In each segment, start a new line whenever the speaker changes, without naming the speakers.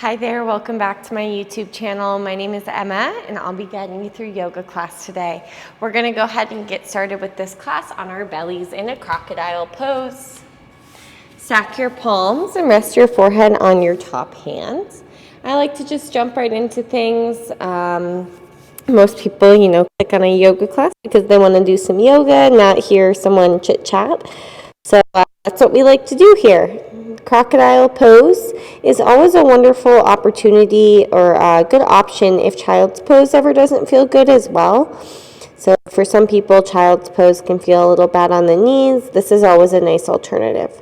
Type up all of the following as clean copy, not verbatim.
Hi there, welcome back to my YouTube channel. My name is Emma and I'll be guiding you through yoga class today. We're gonna go ahead and get started with this class on our bellies in a crocodile pose. Stack your palms and rest your forehead on your top hands. I like to just jump right into things. Most people, click on a yoga class because they want to do some yoga, not hear someone chit chat. So that's what we like to do here. Crocodile pose is always a wonderful opportunity or a good option if child's pose ever doesn't feel good as well. So for some people, child's pose can feel a little bad on the knees. This is always a nice alternative.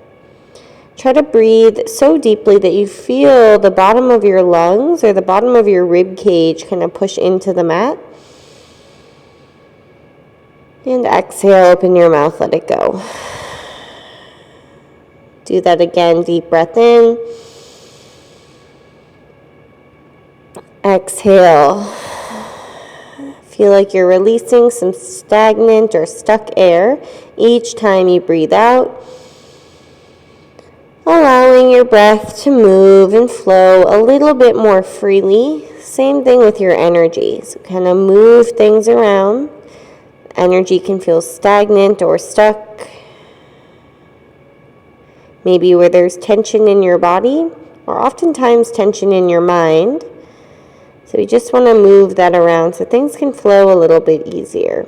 Try to breathe so deeply that you feel the bottom of your lungs or the bottom of your rib cage kind of push into the mat. And exhale, open your mouth, let it go. Do that again, deep breath in. Exhale. Feel like you're releasing some stagnant or stuck air each time you breathe out. Allowing your breath to move and flow a little bit more freely. Same thing with your energy. So kind of move things around. Energy can feel stagnant or stuck. Maybe where there's tension in your body, or oftentimes tension in your mind. So you just want to move that around so things can flow a little bit easier.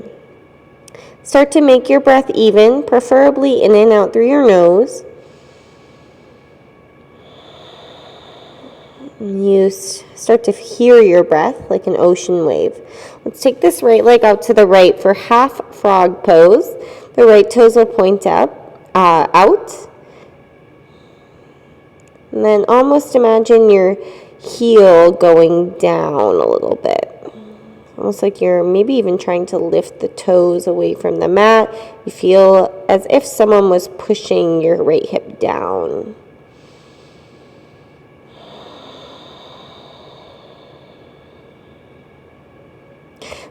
Start to make your breath even, preferably in and out through your nose. You start to hear your breath like an ocean wave. Let's take this right leg out to the right for half frog pose. The right toes will point out. And then almost imagine your heel going down a little bit. Almost like you're maybe even trying to lift the toes away from the mat. You feel as if someone was pushing your right hip down.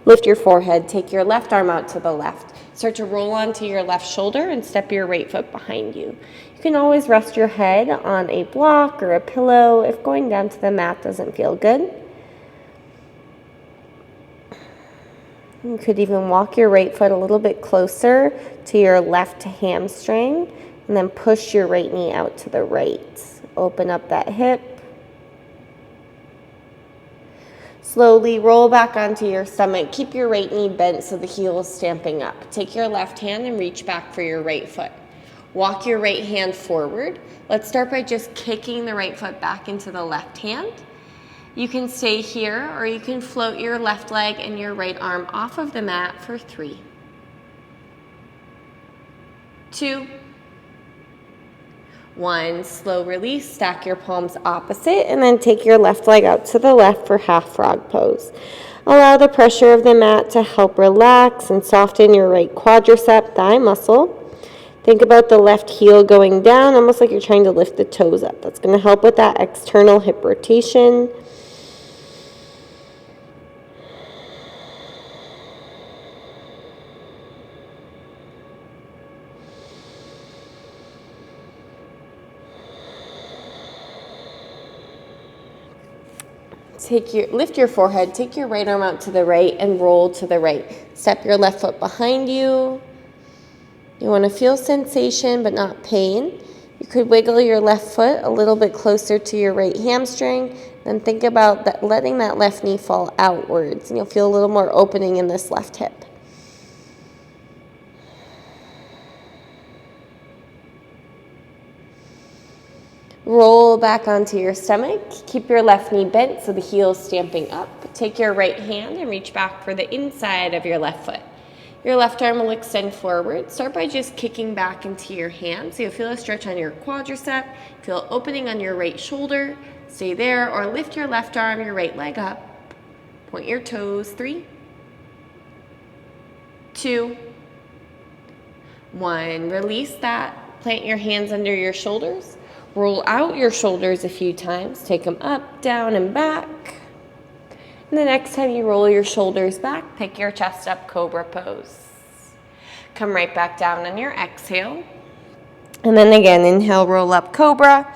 Lift your forehead, take your left arm out to the left. Start to roll onto your left shoulder and step your right foot behind you. You can always rest your head on a block or a pillow if going down to the mat doesn't feel good. You could even walk your right foot a little bit closer to your left hamstring and then push your right knee out to the right. Open up that hip. Slowly roll back onto your stomach. Keep your right knee bent so the heel is stamping up. Take your left hand and reach back for your right foot. Walk your right hand forward. Let's start by just kicking the right foot back into the left hand. You can stay here or you can float your left leg and your right arm off of the mat for 3, 2, 1, slow release, stack your palms opposite, and then take your left leg out to the left for half frog pose. Allow the pressure of the mat to help relax and soften your right quadricep thigh muscle. Think about the left heel going down, almost like you're trying to lift the toes up. That's going to help with that external hip rotation. Lift your forehead, take your right arm out to the right and roll to the right. Step your left foot behind you. You want to feel sensation but not pain. You could wiggle your left foot a little bit closer to your right hamstring. Then think about letting that left knee fall outwards, and you'll feel a little more opening in this left hip. Roll back onto your stomach. Keep your left knee bent so the heel is stamping up. Take your right hand and reach back for the inside of your left foot. Your left arm will extend forward. Start by just kicking back into your hands. So you'll feel a stretch on your quadricep. Feel opening on your right shoulder. Stay there or lift your left arm, your right leg up. Point your toes. 3, 2, 1. Release that. Plant your hands under your shoulders. Roll out your shoulders a few times. Take them up, down, and back. And the next time you roll your shoulders back, pick your chest up, cobra pose. Come right back down on your exhale. And then again, inhale, roll up, cobra.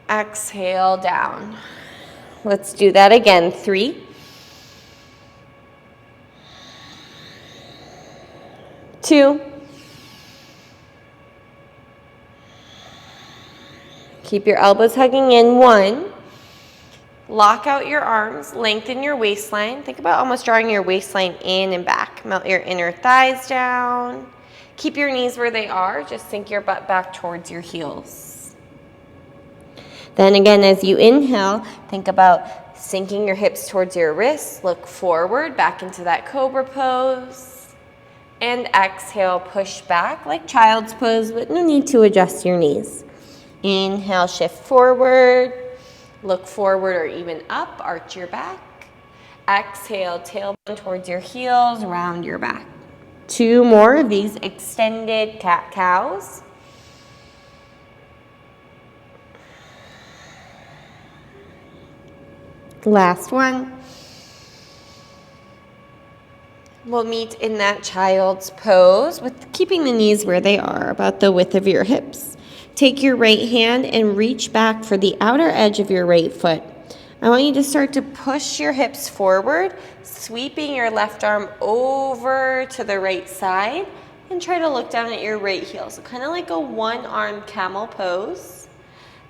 Exhale down. Let's do that again. 3, 2, keep your elbows hugging in. 1, lock out your arms, lengthen your waistline. Think about almost drawing your waistline in and back. Melt your inner thighs down. Keep your knees where they are. Just sink your butt back towards your heels. Then again, as you inhale, think about sinking your hips towards your wrists. Look forward, back into that cobra pose. And exhale, push back like child's pose, but no need to adjust your knees. Inhale, shift forward. Look forward or even up, arch your back. Exhale, tailbone towards your heels, round your back. 2 more of these extended cat-cows. Last one. We'll meet in that child's pose with keeping the knees where they are, about the width of your hips. Take your right hand and reach back for the outer edge of your right foot. I want you to start to push your hips forward, sweeping your left arm over to the right side, and try to look down at your right heel. So kind of like a one-armed camel pose.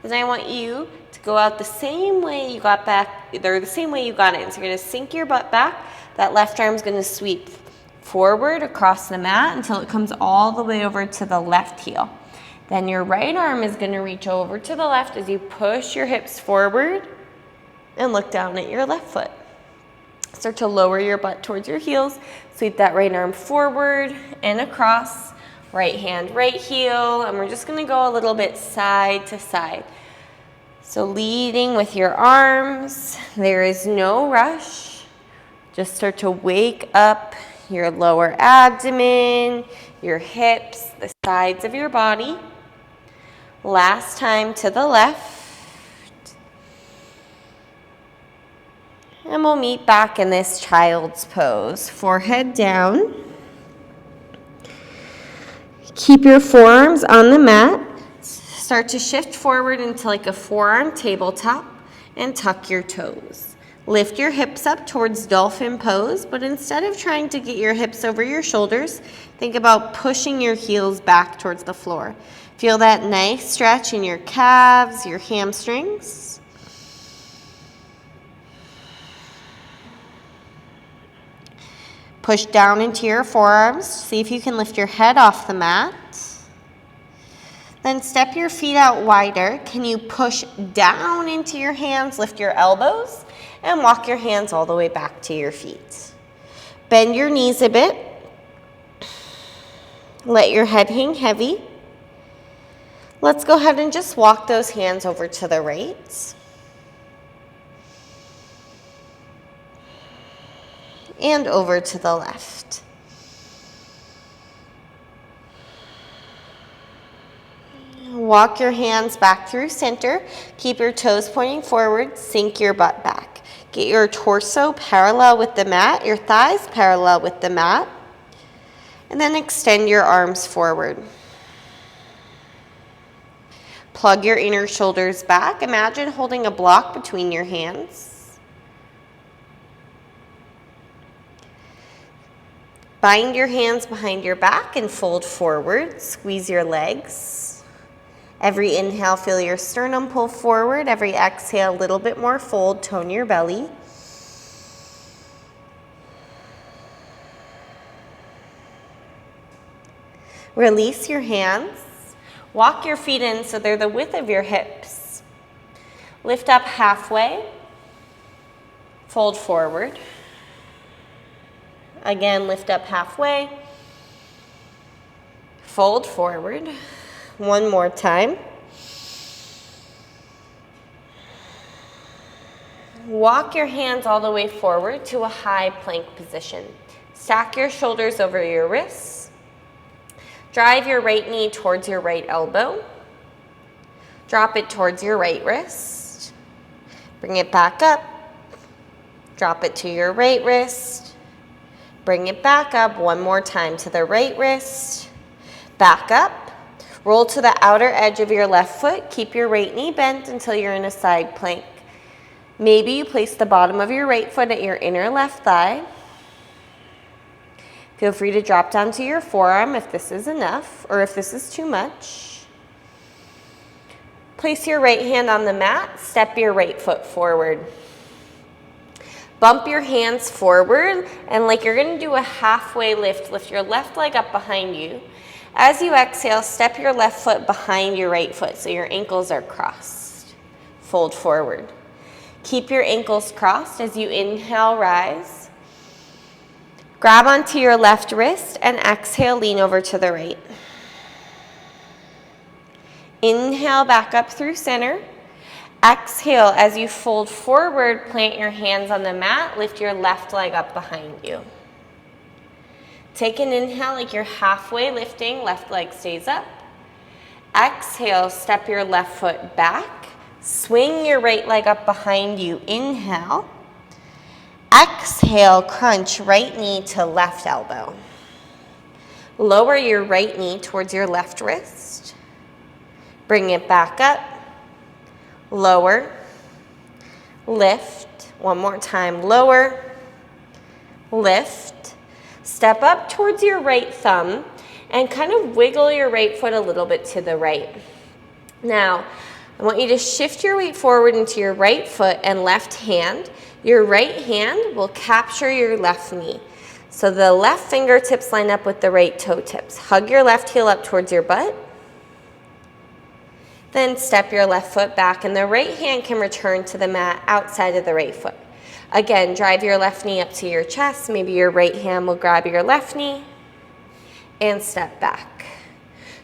Then I want you to go out the same way you got back, or the same way you got in. So you're going to sink your butt back. That left arm is going to sweep forward across the mat until it comes all the way over to the left heel. Then your right arm is going to reach over to the left as you push your hips forward and look down at your left foot. Start to lower your butt towards your heels. Sweep that right arm forward and across. Right hand, right heel. And we're just going to go a little bit side to side. So leading with your arms. There is no rush. Just start to wake up your lower abdomen, your hips, the sides of your body. Last time to the left. And we'll meet back in this child's pose. Forehead down. Keep your forearms on the mat. Start to shift forward into like a forearm tabletop and tuck your toes. Lift your hips up towards dolphin pose, but instead of trying to get your hips over your shoulders, think about pushing your heels back towards the floor. Feel that nice stretch in your calves, your hamstrings. Push down into your forearms. See if you can lift your head off the mat. Then step your feet out wider. Can you push down into your hands, lift your elbows, and walk your hands all the way back to your feet. Bend your knees a bit. Let your head hang heavy. Let's go ahead and just walk those hands over to the right. And over to the left. Walk your hands back through center. Keep your toes pointing forward. Sink your butt back. Get your torso parallel with the mat, your thighs parallel with the mat. And then extend your arms forward. Plug your inner shoulders back. Imagine holding a block between your hands. Bind your hands behind your back and fold forward. Squeeze your legs. Every inhale, feel your sternum pull forward. Every exhale, a little bit more fold. Tone your belly. Release your hands. Walk your feet in so they're the width of your hips. Lift up halfway. Fold forward. Again, lift up halfway. Fold forward. One more time. Walk your hands all the way forward to a high plank position. Stack your shoulders over your wrists. Drive your right knee towards your right elbow. Drop it towards your right wrist. Bring it back up. Drop it to your right wrist. Bring it back up one more time to the right wrist. Back up. Roll to the outer edge of your left foot. Keep your right knee bent until you're in a side plank. Maybe you place the bottom of your right foot at your inner left thigh. Feel free to drop down to your forearm if this is enough or if this is too much. Place your right hand on the mat. Step your right foot forward. Bump your hands forward, and like you're going to do a halfway lift, lift your left leg up behind you. As you exhale, step your left foot behind your right foot so your ankles are crossed. Fold forward. Keep your ankles crossed as you inhale, rise. Grab onto your left wrist and exhale, lean over to the right. Inhale, back up through center. Exhale, as you fold forward, plant your hands on the mat, lift your left leg up behind you. Take an inhale like you're halfway lifting, left leg stays up. Exhale, step your left foot back, swing your right leg up behind you, inhale. Exhale, crunch right knee to left elbow. Lower your right knee towards your left wrist. Bring it back up. Lower, lift, one more time, lower, lift, step up towards your right thumb and kind of wiggle your right foot a little bit to the right. Now, I want you to shift your weight forward into your right foot and left hand. Your right hand will capture your left knee. So the left fingertips line up with the right toe tips. Hug your left heel up towards your butt. Then step your left foot back and the right hand can return to the mat outside of the right foot. Again, drive your left knee up to your chest. Maybe your right hand will grab your left knee and step back.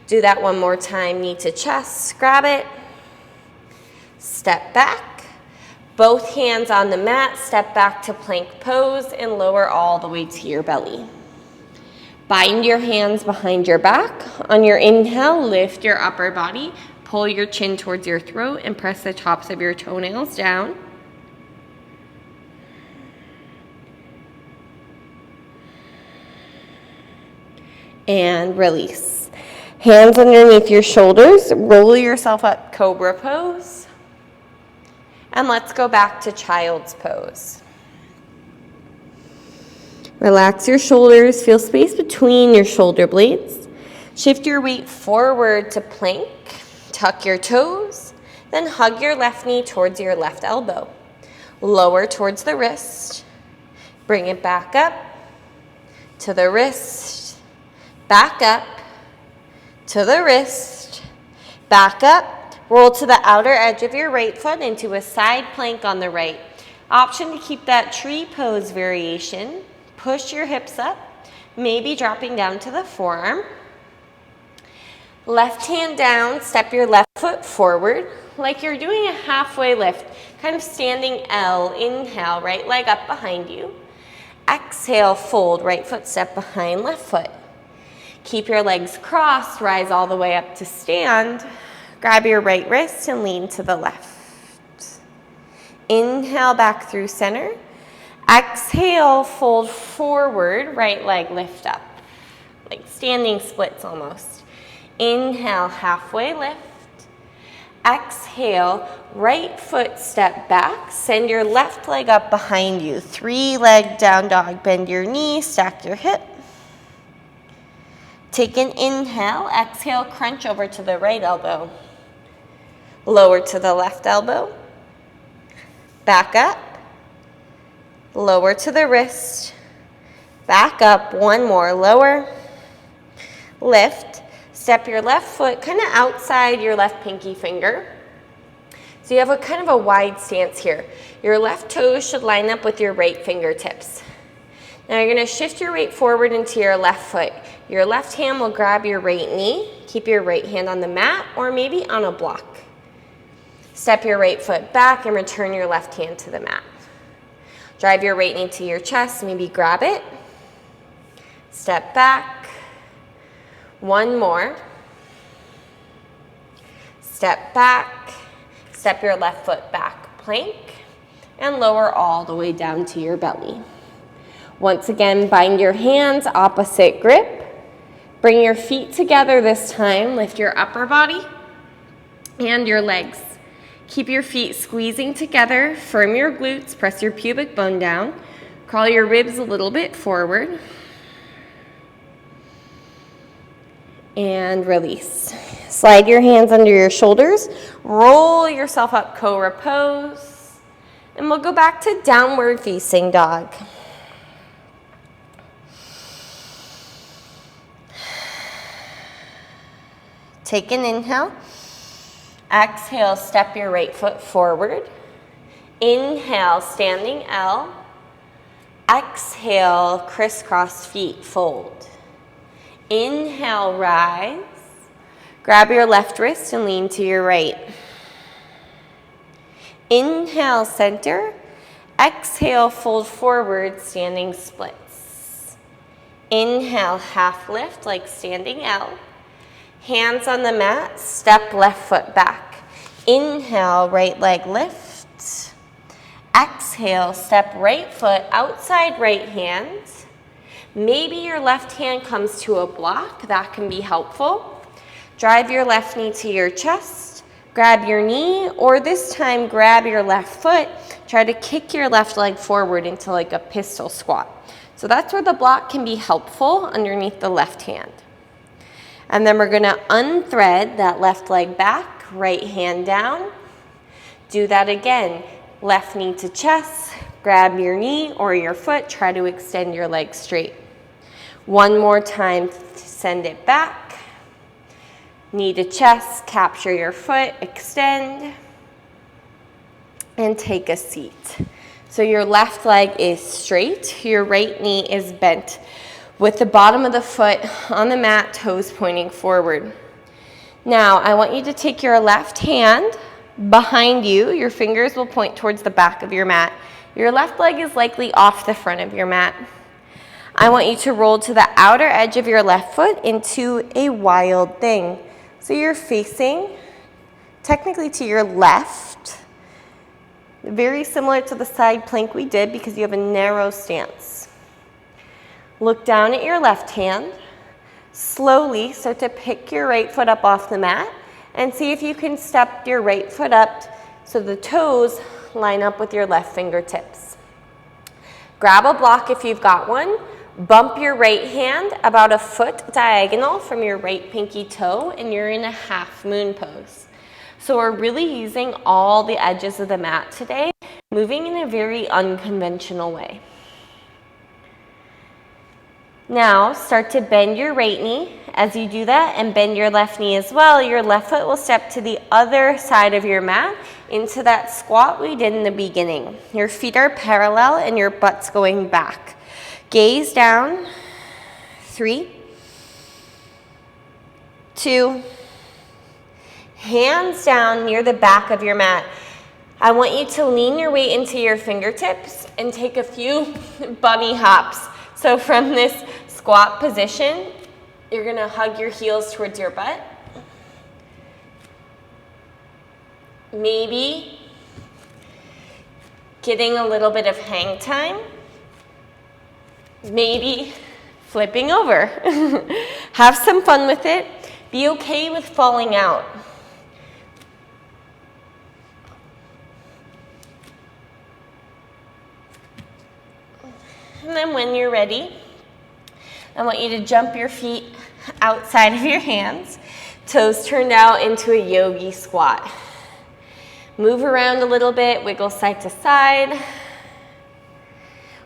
Do that one more time, knee to chest, grab it, step back. Both hands on the mat, step back to plank pose and lower all the way to your belly. Bind your hands behind your back. On your inhale, lift your upper body. Pull your chin towards your throat and press the tops of your toenails down. And release. Hands underneath your shoulders. Roll yourself up, cobra pose. And let's go back to child's pose. Relax your shoulders. Feel space between your shoulder blades. Shift your weight forward to plank. Tuck your toes, then hug your left knee towards your left elbow. Lower towards the wrist. Bring it back up to the wrist. Back up to the wrist. Back up. Roll to the outer edge of your right foot into a side plank on the right. Option to keep that tree pose variation. Push your hips up, maybe dropping down to the forearm. Left hand down, step your left foot forward like you're doing a halfway lift, kind of standing L. Inhale, right leg up behind you. Exhale, fold, right foot step behind left foot. Keep your legs crossed, rise all the way up to stand. Grab your right wrist and lean to the left. Inhale, back through center. Exhale, fold forward, right leg lift up, like standing splits almost. Inhale, halfway lift. Exhale, right foot step back. Send your left leg up behind you. 3-leg down dog. Bend your knee, stack your hip. Take an inhale. Exhale, crunch over to the right elbow. Lower to the left elbow. Back up. Lower to the wrist. Back up. One more. Lower. Lift. Step your left foot kind of outside your left pinky finger. So you have a kind of a wide stance here. Your left toes should line up with your right fingertips. Now you're going to shift your weight forward into your left foot. Your left hand will grab your right knee. Keep your right hand on the mat or maybe on a block. Step your right foot back and return your left hand to the mat. Drive your right knee to your chest, maybe grab it. Step back. One more. Step back. Step your left foot back, plank, and lower all the way down to your belly. Once again, bind your hands, opposite grip. Bring your feet together this time. Lift your upper body and your legs. Keep your feet squeezing together. Firm your glutes. Press your pubic bone down. Crawl your ribs a little bit forward. And release. Slide your hands under your shoulders. Roll yourself up, cobra pose. And we'll go back to downward facing dog. Take an inhale. Exhale, step your right foot forward. Inhale, standing L. Exhale, crisscross feet, fold. Inhale, rise. Grab your left wrist and lean to your right. Inhale, center. Exhale, fold forward, standing splits. Inhale, half lift like standing L. Hands on the mat, step left foot back. Inhale, right leg lift. Exhale, step right foot outside right hand. Maybe your left hand comes to a block. That can be helpful. Drive your left knee to your chest. Grab your knee, or this time grab your left foot. Try to kick your left leg forward into like a pistol squat. So that's where the block can be helpful, underneath the left hand. And then we're gonna unthread that left leg back, right hand down. Do that again. Left knee to chest, grab your knee or your foot, try to extend your leg straight. One more time, send it back. Knee to chest, capture your foot, extend, and take a seat. So your left leg is straight, your right knee is bent, with the bottom of the foot on the mat, toes pointing forward. Now, I want you to take your left hand behind you. Your fingers will point towards the back of your mat. Your left leg is likely off the front of your mat. I want you to roll to the outer edge of your left foot into a wild thing. So you're facing technically to your left, very similar to the side plank we did because you have a narrow stance. Look down at your left hand. Slowly start to pick your right foot up off the mat and see if you can step your right foot up so the toes line up with your left fingertips. Grab a block if you've got one. Bump your right hand about a foot diagonal from your right pinky toe, and you're in a half moon pose. So we're really using all the edges of the mat today, moving in a very unconventional way. Now start to bend your right knee. As you do that, and bend your left knee as well, your left foot will step to the other side of your mat into that squat we did in the beginning. Your feet are parallel and your butt's going back. Gaze down. 3, 2, hands down near the back of your mat. I want you to lean your weight into your fingertips and take a few bunny hops. So from this squat position, you're gonna hug your heels towards your butt. Maybe getting a little bit of hang time. Maybe flipping over. Have some fun with it. Be okay with falling out. And then when you're ready, I want you to jump your feet outside of your hands, toes turned out into a yogi squat. Move around a little bit, wiggle side to side.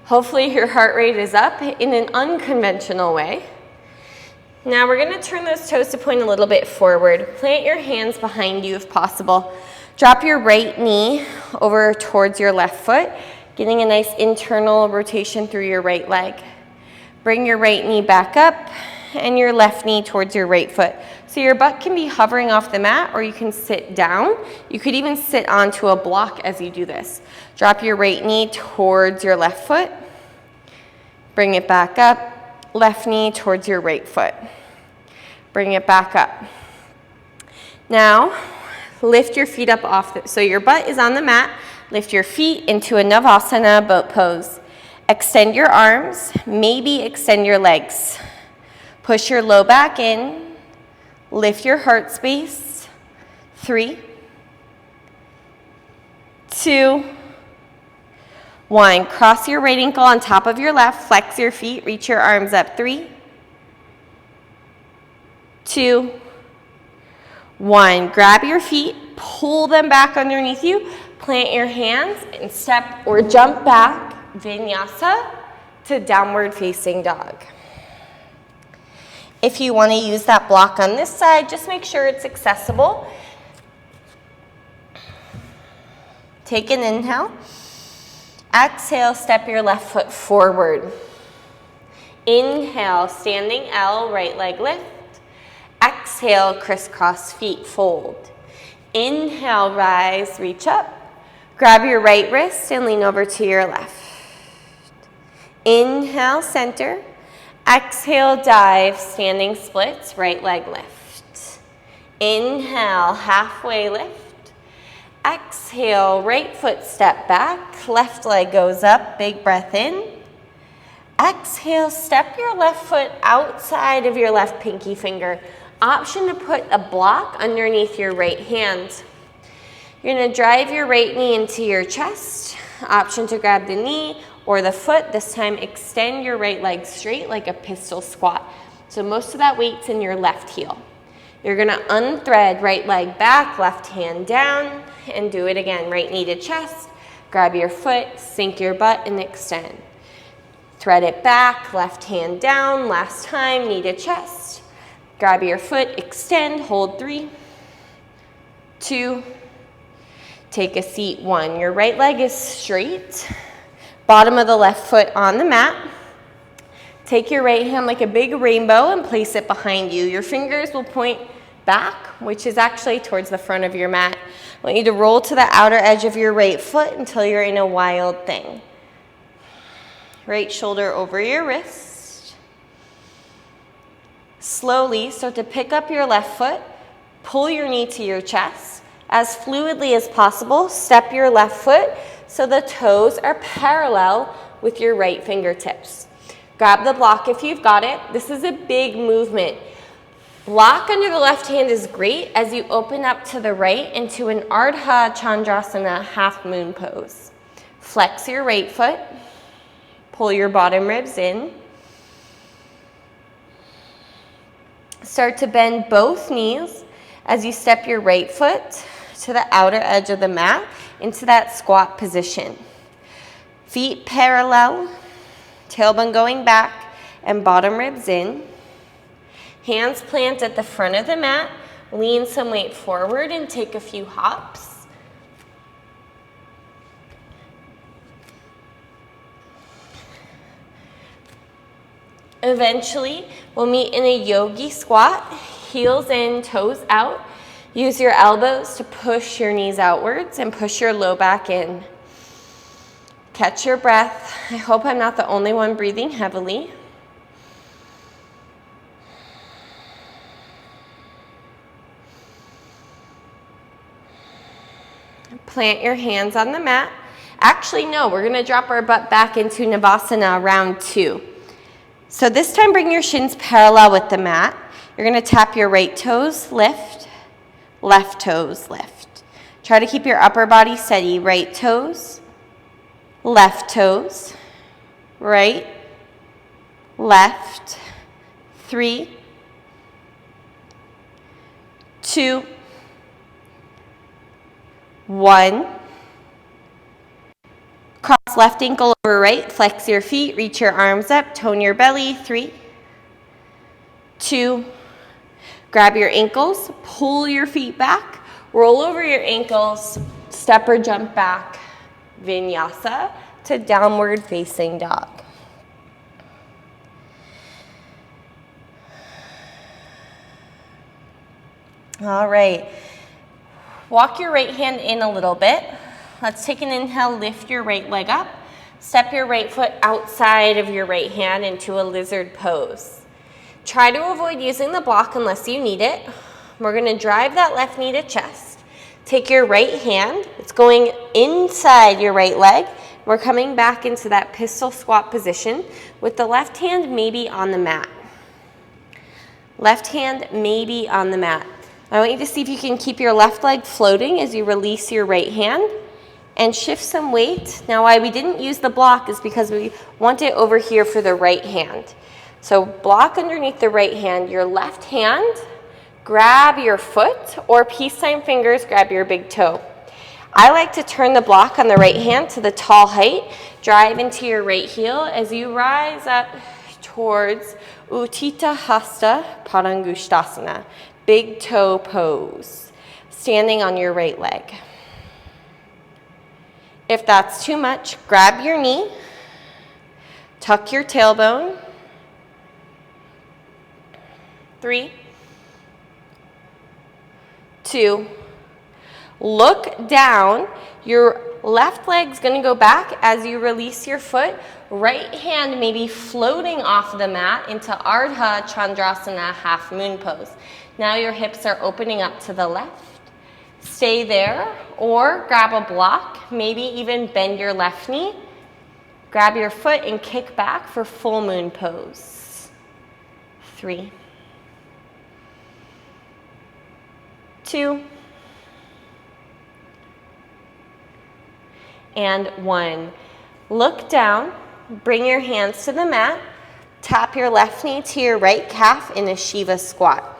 Hopefully your heart rate is up in an unconventional way. Now we're gonna turn those toes to point a little bit forward. Plant your hands behind you if possible. Drop your right knee over towards your left foot, getting a nice internal rotation through your right leg. Bring your right knee back up and your left knee towards your right foot. So your butt can be hovering off the mat, or you can sit down. You could even sit onto a block as you do this. Drop your right knee towards your left foot. Bring it back up. Left knee towards your right foot. Bring it back up. Now, lift your feet up off, so your butt is on the mat. Lift your feet into a Navasana boat pose. Extend your arms, maybe extend your legs. Push your low back in. Lift your heart space. 3, 2, 1. Cross your right ankle on top of your left. Flex your feet. Reach your arms up. 3, 2, 1. Grab your feet. Pull them back underneath you. Plant your hands and step or jump back. Vinyasa to downward facing dog. If you want to use that block on this side, just make sure it's accessible. Take an inhale. Exhale, step your left foot forward. Inhale, standing L, right leg lift. Exhale, crisscross feet, fold. Inhale, rise, reach up. Grab your right wrist and lean over to your left. Inhale, center. Exhale, dive, standing splits, right leg lift. Inhale, halfway lift. Exhale, right foot step back, left leg goes up, big breath in. Exhale, step your left foot outside of your left pinky finger. Option to put a block underneath your right hand. You're gonna drive your right knee into your chest. Option to grab the knee or the foot. This time, extend your right leg straight like a pistol squat. So most of that weight's in your left heel. You're gonna unthread right leg back, left hand down, and do it again. Right knee to chest, grab your foot, sink your butt, and extend. Thread it back, left hand down, last time, knee to chest. Grab your foot, extend, hold 3, 2, take a seat, 1. Your right leg is straight. Bottom of the left foot on the mat. Take your right hand like a big rainbow and place it behind you. Your fingers will point back, which is actually towards the front of your mat. I want you to roll to the outer edge of your right foot until you're in a wild thing. Right shoulder over your wrist. Slowly start to pick up your left foot, pull your knee to your chest. As fluidly as possible, step your left foot so the toes are parallel with your right fingertips. Grab the block if you've got it. This is a big movement. Block under the left hand is great as you open up to the right into an Ardha Chandrasana half moon pose. Flex your right foot, pull your bottom ribs in. Start to bend both knees as you step your right foot to the outer edge of the mat into that squat position. Feet parallel, tailbone going back, and bottom ribs in. Hands plant at the front of the mat. Lean some weight forward and take a few hops. Eventually, we'll meet in a yogi squat. Heels in, toes out. Use your elbows to push your knees outwards and push your low back in. Catch your breath. I hope I'm not the only one breathing heavily. Plant your hands on the mat. Actually, no, we're gonna drop our butt back into Navasana round 2. So this time, bring your shins parallel with the mat. You're gonna tap your right toes, lift, left toes, lift. Try to keep your upper body steady. Right toes, left toes, right, left, 3, 2, 1. Cross left ankle over right, flex your feet, reach your arms up, tone your belly, 3, 2, grab your ankles, pull your feet back, roll over your ankles, step or jump back, Vinyasa to downward facing dog. All right, walk your right hand in a little bit. Let's take an inhale, lift your right leg up. Step your right foot outside of your right hand into a lizard pose. Try to avoid using the block unless you need it. We're gonna drive that left knee to chest. Take your right hand, it's going inside your right leg. We're coming back into that pistol squat position with the left hand maybe on the mat. Left hand maybe on the mat. I want you to see if you can keep your left leg floating as you release your right hand and shift some weight. Now why we didn't use the block is because we want it over here for the right hand. So block underneath the right hand, your left hand, grab your foot, or peace sign fingers, grab your big toe. I like to turn the block on the right hand to the tall height, drive into your right heel as you rise up towards Utthita Hasta Padangusthasana, big toe pose, standing on your right leg. If that's too much, grab your knee, tuck your tailbone. 3, 2, look down. Your left leg's gonna go back as you release your foot. Right hand may be floating off the mat into Ardha Chandrasana, half moon pose. Now your hips are opening up to the left. Stay there or grab a block, maybe even bend your left knee. Grab your foot and kick back for full moon pose. 3, 2, and 1. Look down, bring your hands to the mat, tap your left knee to your right calf in a Shiva squat.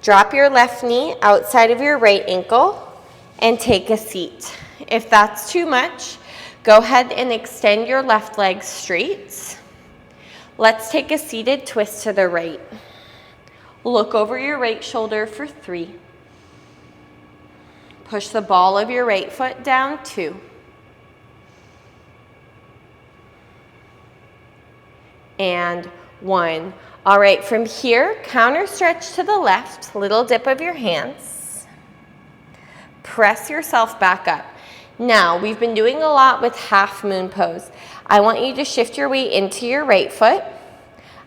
Drop your left knee outside of your right ankle and take a seat. If that's too much, go ahead and extend your left leg straight. Let's take a seated twist to the right. Look over your right shoulder for 3. Push the ball of your right foot down, 2. And 1. All right, from here, counter stretch to the left, little dip of your hands. Press yourself back up. Now, we've been doing a lot with half moon pose. I want you to shift your weight into your right foot.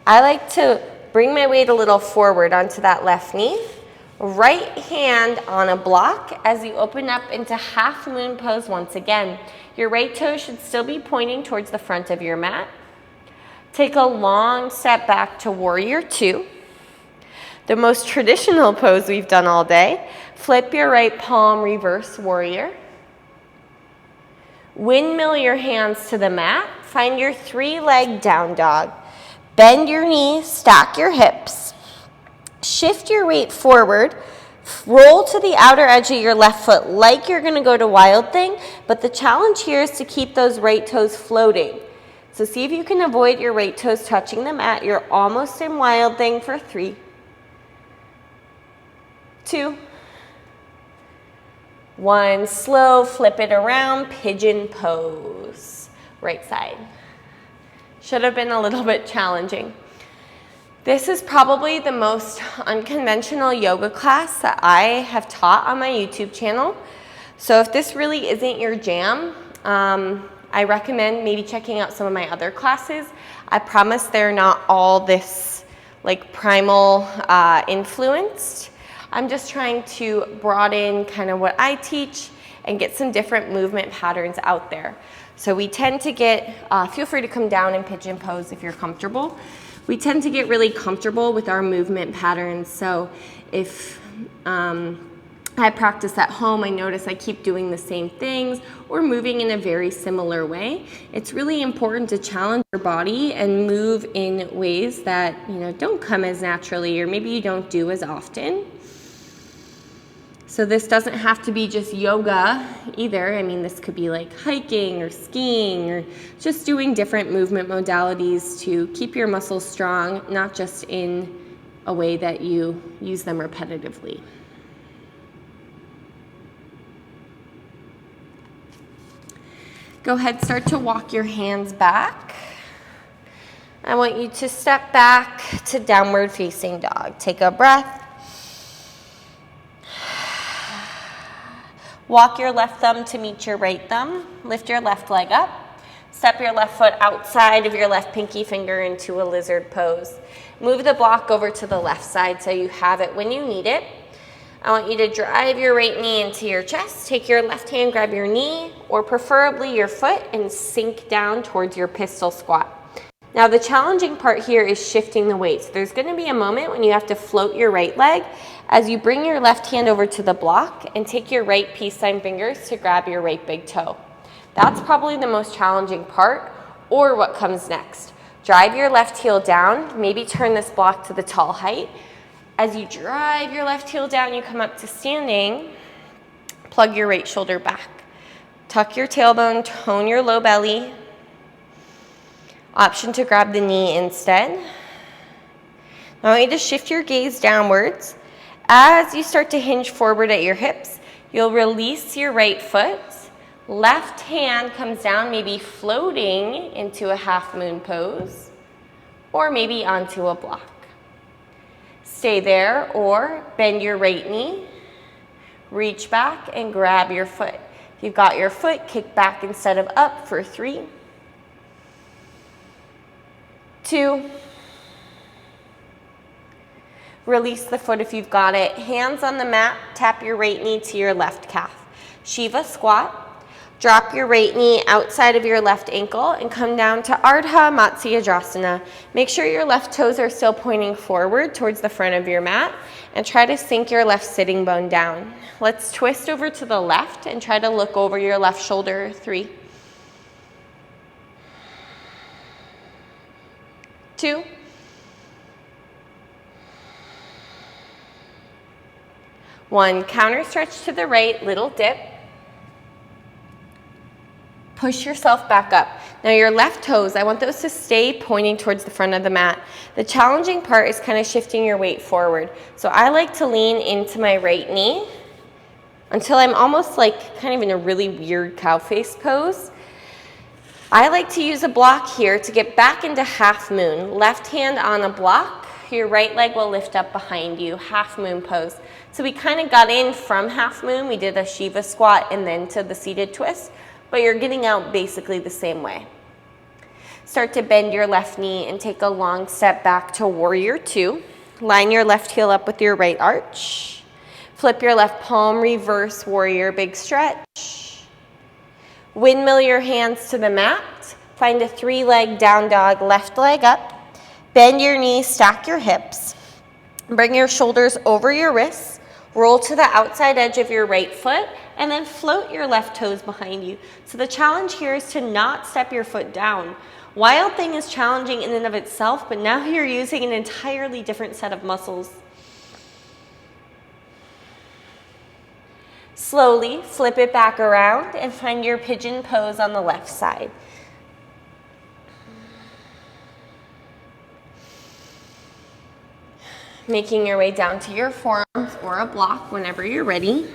I like to bring my weight a little forward onto that left knee. Right hand on a block as you open up into half moon pose once again. Your right toe should still be pointing towards the front of your mat. Take a long step back to warrior 2. The most traditional pose we've done all day. Flip your right palm, reverse warrior. Windmill your hands to the mat. Find your 3-leg down dog. Bend your knees, stack your hips. Shift your weight forward. Roll to the outer edge of your left foot like you're going to go to Wild Thing, but the challenge here is to keep those right toes floating. So see if you can avoid your right toes touching the mat. You're almost in Wild Thing for 3, 2, 1. Slow, flip it around, pigeon pose. Right side. Should have been a little bit challenging. This is probably the most unconventional yoga class that I have taught on my YouTube channel. So if this really isn't your jam, I recommend maybe checking out some of my other classes. I promise they're not all this like primal influenced. I'm just trying to broaden kind of what I teach and get some different movement patterns out there. So we tend to get, feel free to come down and pigeon pose if you're comfortable. We tend to get really comfortable with our movement patterns. So if I practice at home, I notice I keep doing the same things or moving in a very similar way. It's really important to challenge your body and move in ways that, don't come as naturally or maybe you don't do as often. So this doesn't have to be just yoga either. I mean, this could be like hiking or skiing or just doing different movement modalities to keep your muscles strong, not just in a way that you use them repetitively. Go ahead, start to walk your hands back. I want you to step back to downward facing dog. Take a breath. Walk your left thumb to meet your right thumb. Lift your left leg up. Step your left foot outside of your left pinky finger into a lizard pose. Move the block over to the left side so you have it when you need it. I want you to drive your right knee into your chest. Take your left hand, grab your knee, or preferably your foot, and sink down towards your pistol squat. Now the challenging part here is shifting the weight. So there's gonna be a moment when you have to float your right leg as you bring your left hand over to the block and take your right peace sign fingers to grab your right big toe. That's probably the most challenging part, or what comes next. Drive your left heel down, maybe turn this block to the tall height. As you drive your left heel down, you come up to standing, plug your right shoulder back. Tuck your tailbone, tone your low belly. Option to grab the knee instead. Now I want you to shift your gaze downwards. As you start to hinge forward at your hips, you'll release your right foot. Left hand comes down, maybe floating into a half moon pose, or maybe onto a block. Stay there, or bend your right knee, reach back and grab your foot. If you've got your foot, kick back instead of up for 3, 2, release the foot if you've got it. Hands on the mat, tap your right knee to your left calf. Shiva squat. Drop your right knee outside of your left ankle and come down to Ardha Matsyasana. Make sure your left toes are still pointing forward towards the front of your mat and try to sink your left sitting bone down. Let's twist over to the left and try to look over your left shoulder. 3, 2, 1. Counter stretch to the right, little dip. Push yourself back up. Now your left toes, I want those to stay pointing towards the front of the mat. The challenging part is kind of shifting your weight forward. So I like to lean into my right knee until I'm almost like kind of in a really weird cow face pose. I like to use a block here to get back into half moon. Left hand on a block, your right leg will lift up behind you, half moon pose. So we kind of got in from half moon. We did a Shiva squat and then to the seated twist. But you're getting out basically the same way. Start to bend your left knee and take a long step back to warrior 2. Line your left heel up with your right arch. Flip your left palm, reverse warrior, big stretch. Windmill your hands to the mat. Find a 3-leg down dog, left leg up. Bend your knees, stack your hips. Bring your shoulders over your wrists. Roll to the outside edge of your right foot and then float your left toes behind you. So the challenge here is to not step your foot down. Wild thing is challenging in and of itself, but now you're using an entirely different set of muscles. Slowly flip it back around and find your pigeon pose on the left side. Making your way down to your forearms or a block whenever you're ready.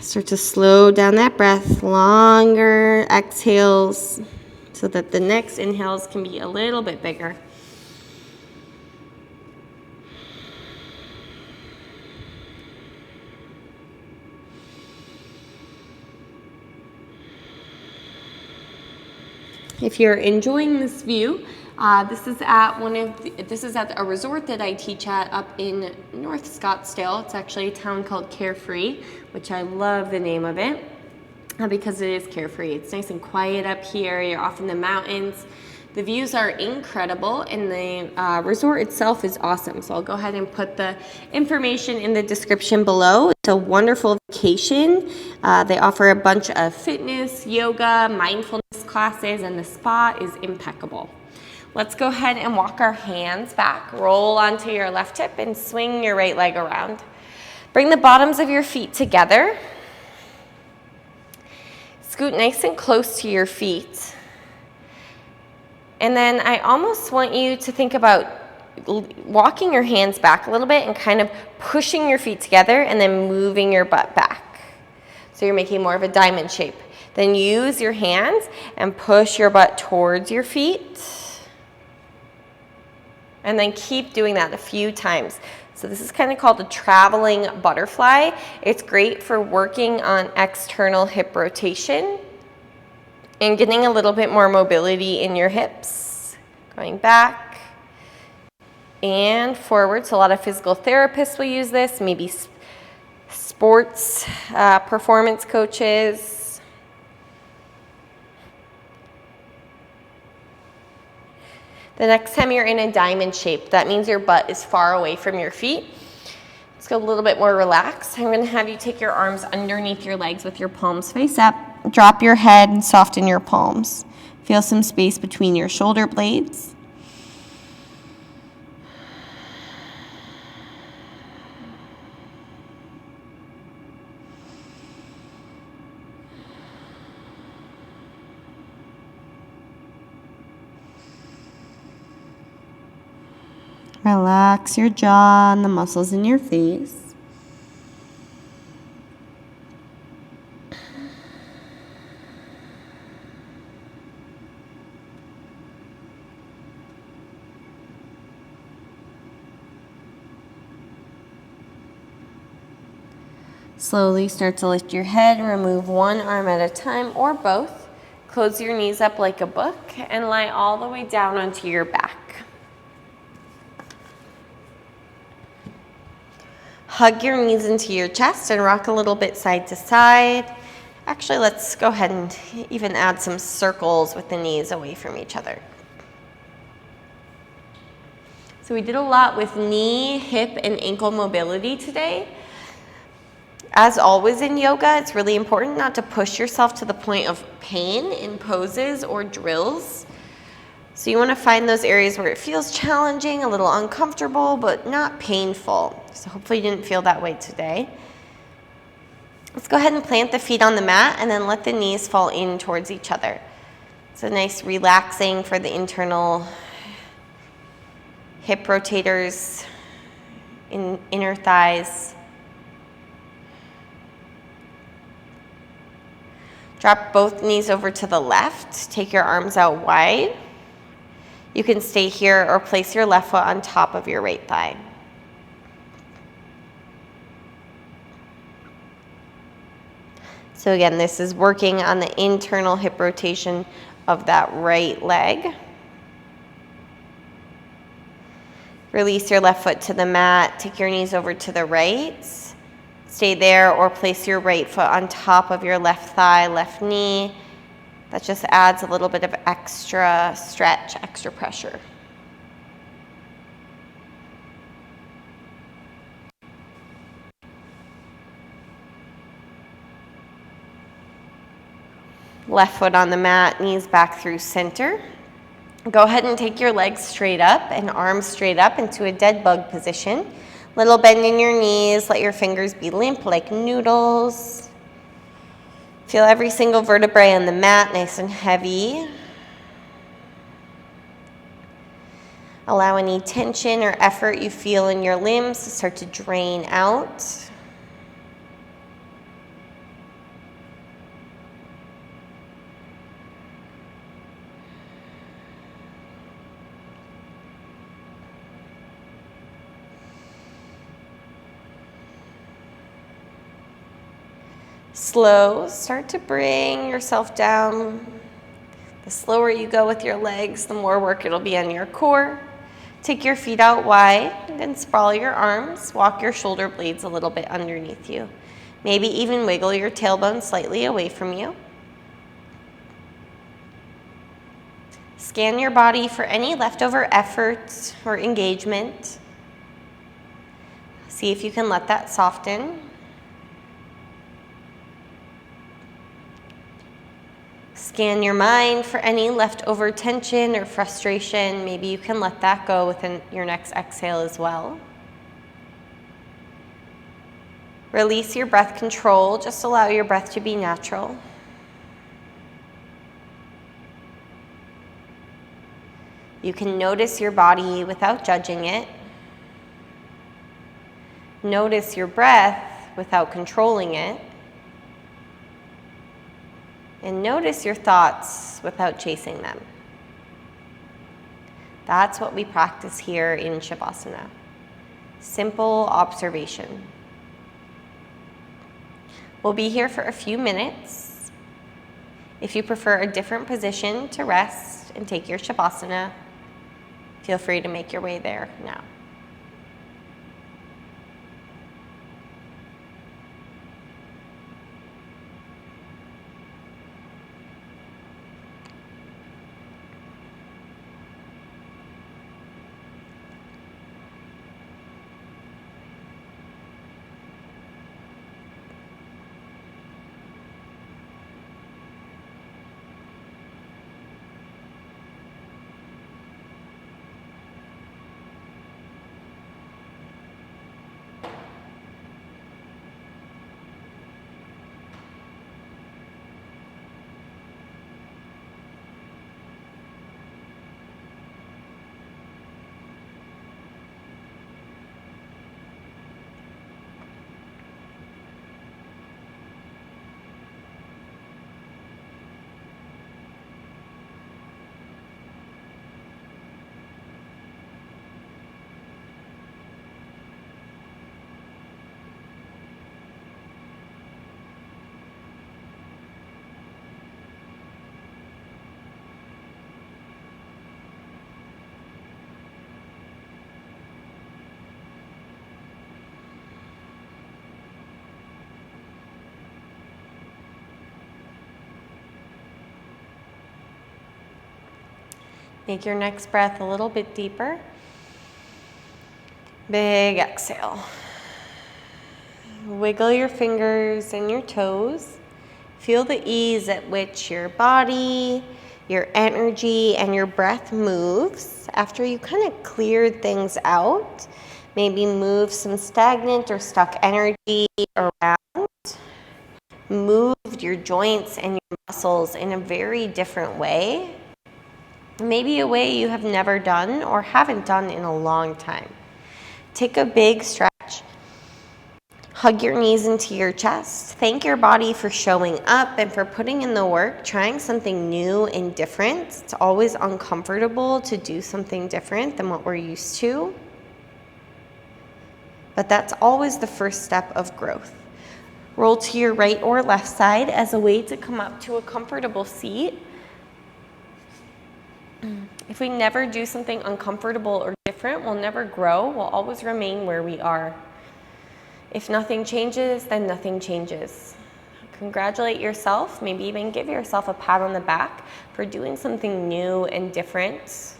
Start to slow down that breath, longer exhales so that the next inhales can be a little bit bigger. If you're enjoying this view, this is at a resort that I teach at up in North Scottsdale. It's actually a town called Carefree, which I love the name of it because it is carefree. It's nice and quiet up here. You're off in the mountains. The views are incredible, and the resort itself is awesome. So I'll go ahead and put the information in the description below. It's a wonderful vacation. They offer a bunch of fitness, yoga, mindfulness classes, and the spa is impeccable. Let's go ahead and walk our hands back. Roll onto your left hip and swing your right leg around. Bring the bottoms of your feet together. Scoot nice and close to your feet. And then I almost want you to think about walking your hands back a little bit and kind of pushing your feet together and then moving your butt back. So you're making more of a diamond shape. Then use your hands and push your butt towards your feet. And then keep doing that a few times. So this is kind of called a traveling butterfly. It's great for working on external hip rotation and getting a little bit more mobility in your hips. Going back and forward. So a lot of physical therapists will use this, maybe sports performance coaches. The next time you're in a diamond shape, that means your butt is far away from your feet. Let's go a little bit more relaxed. I'm gonna have you take your arms underneath your legs with your palms face up. Drop your head and soften your palms. Feel some space between your shoulder blades. Relax your jaw and the muscles in your face. Slowly start to lift your head, remove one arm at a time or both. Close your knees up like a book and lie all the way down onto your back. Hug your knees into your chest and rock a little bit side to side. Actually, let's go ahead and even add some circles with the knees away from each other. So we did a lot with knee, hip, and ankle mobility today. As always in yoga, it's really important not to push yourself to the point of pain in poses or drills. So you want to find those areas where it feels challenging, a little uncomfortable, but not painful. So hopefully you didn't feel that way today. Let's go ahead and plant the feet on the mat and then let the knees fall in towards each other. It's a nice relaxing for the internal hip rotators, inner thighs. Drop both knees over to the left. Take your arms out wide. You can stay here or place your left foot on top of your right thigh. So again, this is working on the internal hip rotation of that right leg. Release your left foot to the mat. Take your knees over to the right. Stay there or place your right foot on top of your left thigh, left knee. That just adds a little bit of extra stretch, extra pressure. Left foot on the mat, knees back through center. Go ahead and take your legs straight up and arms straight up into a dead bug position. Little bend in your knees, let your fingers be limp like noodles. Feel every single vertebrae on the mat, nice and heavy. Allow any tension or effort you feel in your limbs to start to drain out. Slow, start to bring yourself down. The slower you go with your legs, the more work it'll be on your core. Take your feet out wide and sprawl your arms. Walk your shoulder blades a little bit underneath you. Maybe even wiggle your tailbone slightly away from you. Scan your body for any leftover effort or engagement. See if you can let that soften. Scan your mind for any leftover tension or frustration. Maybe you can let that go within your next exhale as well. Release your breath control. Just allow your breath to be natural. You can notice your body without judging it. Notice your breath without controlling it. And notice your thoughts without chasing them. That's what we practice here in Shavasana. Simple observation. We'll be here for a few minutes. If you prefer a different position to rest and take your Shavasana, feel free to make your way there now. Make your next breath a little bit deeper. Big exhale. Wiggle your fingers and your toes. Feel the ease at which your body, your energy, and your breath moves after you kind of cleared things out. Maybe move some stagnant or stuck energy around. Moved your joints and your muscles in a very different way. Maybe a way you have never done or haven't done in a long time. Take a big stretch. Hug your knees into your chest. Thank your body for showing up and for putting in the work, trying something new and different. It's always uncomfortable to do something different than what we're used to. But that's always the first step of growth. Roll to your right or left side as a way to come up to a comfortable seat. If we never do something uncomfortable or different, we'll never grow. We'll always remain where we are. If nothing changes, then nothing changes. Congratulate yourself, maybe even give yourself a pat on the back for doing something new and different.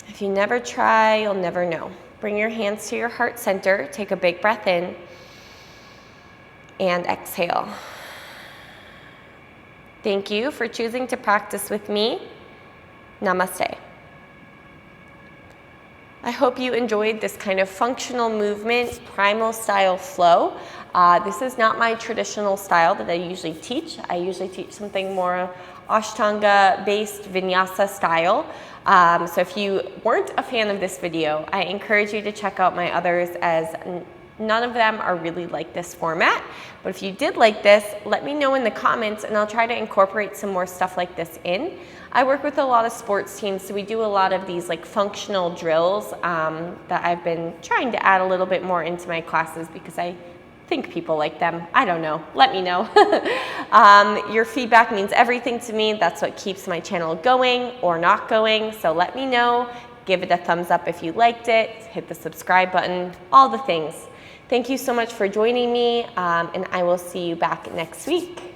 If you never try, you'll never know. Bring your hands to your heart center, take a big breath in, and exhale. Thank you for choosing to practice with me. Namaste. I hope you enjoyed this kind of functional movement, primal style flow. This is not my traditional style that I usually teach. I usually teach something more Ashtanga-based Vinyasa style. So if you weren't a fan of this video, I encourage you to check out my others, as none of them are really like this format. But if you did like this, let me know in the comments and I'll try to incorporate some more stuff like this in. I work with a lot of sports teams, so we do a lot of these like functional drills that I've been trying to add a little bit more into my classes because I think people like them. I don't know. Let me know. Your feedback means everything to me. That's what keeps my channel going or not going. So let me know. Give it a thumbs up if you liked it. Hit the subscribe button. All the things. Thank you so much for joining me, and I will see you back next week.